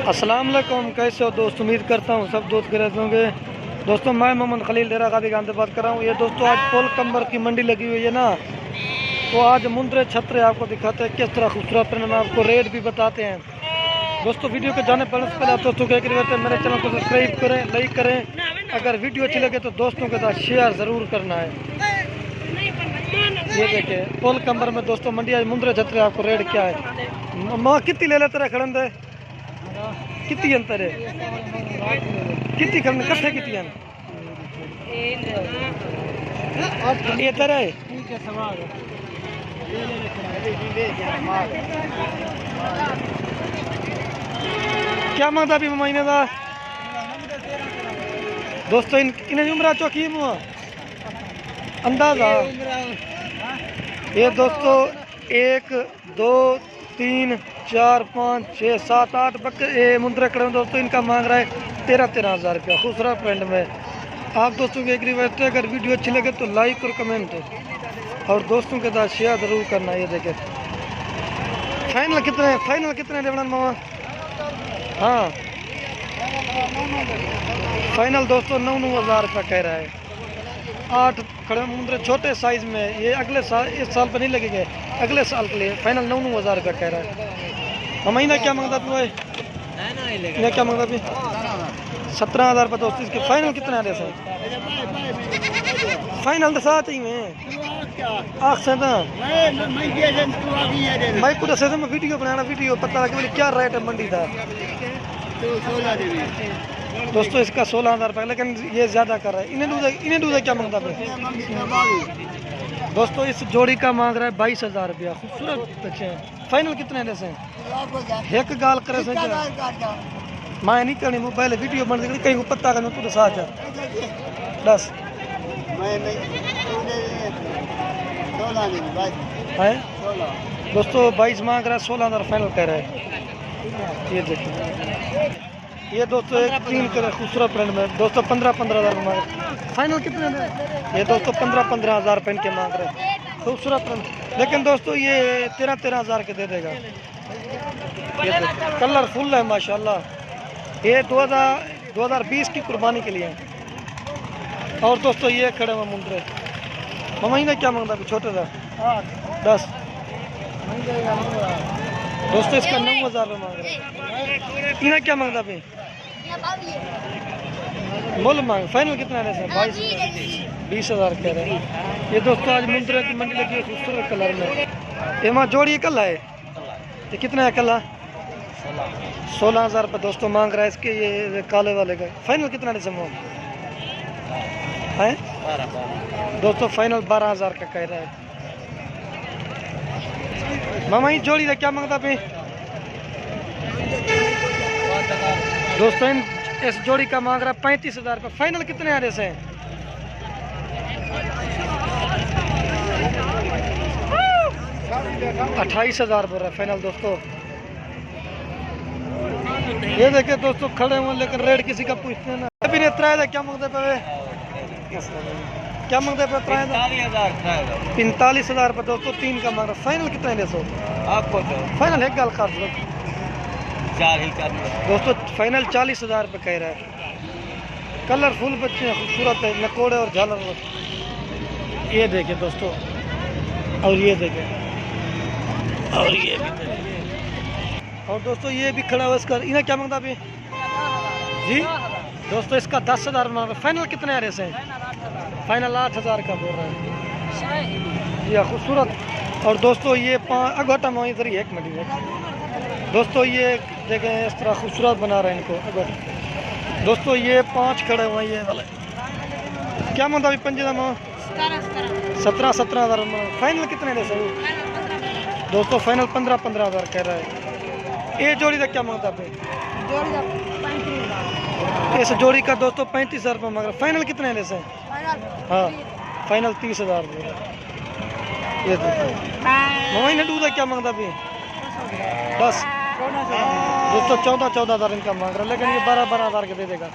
अस्सलाम वालेकुम, कैसे हो दोस्त। उम्मीद करता हूँ सब दोस्त गैर होंगे। दोस्तों मैं मोहम्मद खलील डेरा गादी गांव से बात कर रहा हूँ। ये दोस्तों आज पोल कम्बर की मंडी लगी हुई है ना, तो आज मुंद्रे छतरे आपको दिखाते हैं किस तरह खूबसूरत प्रिंट में, आपको रेट भी बताते हैं। दोस्तों वीडियो के जाने पहले आप दोस्तों को एक रिक्वेस्ट है, मेरे चैनल को सब्सक्राइब करें, लाइक करें। अगर वीडियो अच्छी लगे तो दोस्तों के साथ शेयर ज़रूर करना है। ये देखिए पोल कम्बर में दोस्तों मंडी आज मुंद्रे छतरे, आपको रेट क्या है। माँ कितनी ले लेते रहे खड़न दे, कितनी अंतर है, कितनी खड़न कट्ठे कितनी हैं ये तरह है। क्या मांगता अभी महीने का दोस्तों, इन्हें उम्र चौकी अंदाजा। ये दोस्तों 1 2 3 4 5 6 7 8 बकरे मुंद्रे कड़े दोस्तों, इनका मांग रहा है 13 हज़ार रुपया खूबसूरत प्रिंट में। आप दोस्तों की एक रिक्वेस्ट है, अगर वीडियो अच्छी लगे तो लाइक और कमेंट और दोस्तों के साथ शेयर ज़रूर करना। ये देखें फाइनल कितने देवना मामा। हाँ फाइनल दोस्तों 9 हज़ार रुपया कह रहा है। 8 खड़े मुंद्रे छोटे साइज में, ये अगले साल इस साल पर नहीं लगेंगे, अगले साल के लिए फाइनल 9 हज़ार रुपया कह रहा है। महीना क्या मांगता तू है, क्या मांगता भी 17 हज़ार रुपये दोस्तों। इसके फाइनल कितने आ रहे फाइनल तो साथ ही में मैं पूरा से वीडियो बनाना, वीडियो पता लगे क्या रेट है मंडी का दोस्तों। इसका 16 हज़ार रुपये, लेकिन ये ज़्यादा कर रहा है। इन्हें दूध क्या मांगता है दोस्तों। इस जोड़ी का मांग रहा है 22 हज़ार रुपया। खूबसूरत बच्चे हैं। फाइनल कितने दे से एक गाल करे से मैं नहीं करनी मोबाइल वीडियो बन सकती कहीं को पता करना पूरे साथ है 10 है दोस्तों। 22 मांग रहा है, 16 हज़ार फाइनल कह रहा है। ये देखिए ये दोस्तों एक 3 कलर खूबसूरत प्रिंट में दोस्तों 15 हज़ार में मांग। फाइनल कितने में ये दोस्तों 15 हज़ार पेन के मांग रहे हैं खूबसूरत प्रिंट, लेकिन दोस्तों ये 13 हज़ार के दे देगा। ये कलरफुल है माशाल्लाह। ये 2020 की कुर्बानी के लिए है। और दोस्तों ये खड़े हुए मुंद्रे महीना क्या मांगता है छोटे सा 10 दोस्तों। इसका 9 हज़ार में मांग रहे हैं। इन्हें क्या मांगता भाई मोल मांग। फाइनल कितना है सर 20 हज़ार कह रहे हैं। ये दोस्तों आज मुंद्रे की मंडी लगी है खूबसूरत कलर में। ये माँ जोड़ी कल है, ये कितना है कल 16 हज़ार रुपये दोस्तों मांग रहा है इसके। ये काले वाले का फाइनल कितना है दोस्तों। फाइनल 12 हज़ार का कह रहा है। मामा ही जोड़ी का क्या मांगता पे दोस्तों। इस जोड़ी का मांग रहा है 35 हज़ार रुपये। फाइनल कितने आ रहे से 28 हज़ार बोल रहा है फाइनल दोस्तों। ये देखे दोस्तों खड़े हुए, लेकिन रेट किसी का पूछते हैं ना। अभी ने त्राया क्या मांगते पे, क्या मांगते पे 45 हज़ार रुपये दोस्तों। 3 का मांग रहा। फाइनल कितना है आपको फाइनल एक गाल खास दोस्तों। फाइनल 40 हज़ार रुपये कह रहा है। कलरफुल बच्चे हैं, खूबसूरत है, नकोड़े और झालर। ये देखे दोस्तों, और ये देखे, और ये भी और दोस्तों ये भी खड़ा हुआ। इसका इन्हें क्या मांगता अभी जी दोस्तों। इसका 10 हज़ार मांग रहा। फाइनल कितने आ रहे से फाइनल 8 हज़ार का बोल रहा है। ये खूबसूरत। और दोस्तों ये 5 अगोटा में इधर ही 1 मिनट है दोस्तों। ये देखें इस तरह खूबसूरत बना रहे हैं इनको अगोटा दोस्तों। ये 5 खड़े हुए ये वाले क्या मांगता अभी पंजे का माँ 17 हज़ार। फाइनल कितने दे सर दोस्तों। फाइनल 15 हज़ार कह रहा है। ये जोड़ी का क्या मांगता है इस जोड़ी का दोस्तों 35 हज़ार रुपये मांग रहा। फाइनल कितने दे से हाँ फाइनल 30 हज़ार। ये मम्मी ने दूध क्या मांगता अभी 10 दोस्तों। 14 हज़ार इनका मांग रहा, लेकिन ये 12 हज़ार के दे देगा।